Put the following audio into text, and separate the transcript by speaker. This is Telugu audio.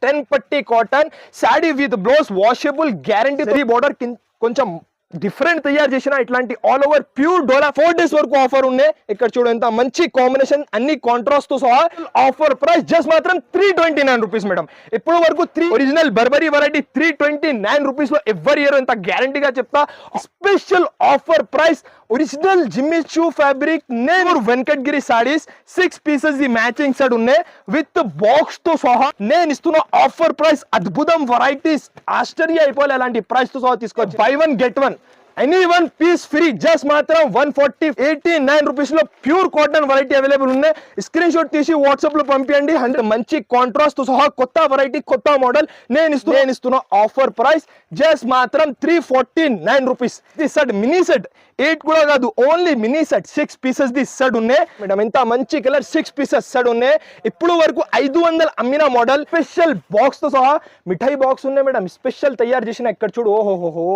Speaker 1: 10 పట్టి cotton saree with blouse washable guarantee border కొంచెం డిఫరెంట్ తయారు చేసిన ఇట్లాంటి ఆల్ ఓవర్ ప్యూర్ డోలా 4 days వరకు ఆఫర్ ఉన్నాయి. ఇక్కడ చూడు ఎంత మంచి కాంబినేషన్, అన్ని కాంట్రాస్ట్ తో సహా. ఆఫర్ ప్రైస్ జస్ట్ మాత్రం 329 రూపీస్ మేడం. ఇప్పుడు వరకు ఒరిజినల్ బర్బరీ వెరైటీ 329 రూపీస్ లో ఎవరి ఇయర్ ఎంత గ్యారంటీగా చెప్తా. Special offer price original Jimmy Choo fabric నేను Venkatagiri saris 6 pieces the matching set ఉన్నాయి విత్ బాక్స్ తో సహా. నేను ఇస్తున్న ఆఫర్ ప్రైస్ అద్భుతం వెరైటీస్, ఆశ్చర్య అయిపోలే అలాంటి ప్రైస్ తో సహా తీసుకోవచ్చు. By 1 get 1 any 1 piece free. Just మాత్రం 189 రూపీస్ లో ప్యూర్ కాటన్ వెరైటీ అవైలబుల్ ఉన్నాయి. స్క్రీన్ షాట్ తీసి వాట్సాప్ లో పంపించండి. మంచి కాంట్రాస్ట్ తో సహా కొత్త వెరైటీ కొత్త మోడల్ నేను ఇస్తున్న ఆఫర్ ప్రైస్ జస్ట్ మాత్రం 349 rupees. This set mini set 8 కూడా కాదు, only mini set 6 pieces the set ఉన్నాయి మేడం. ఎంత మంచి కలర్ 6 pieces సెట్ ఉన్నాయి. ఇప్పుడు వరకు 500 అమ్మిన మోడల్ స్పెషల్ బాక్స్ తో సహా మిఠాయి బాక్స్ ఉన్నాయి మేడం. స్పెషల్ తయారు చేసిన ఇక్కడ చూడు. ఓహోహో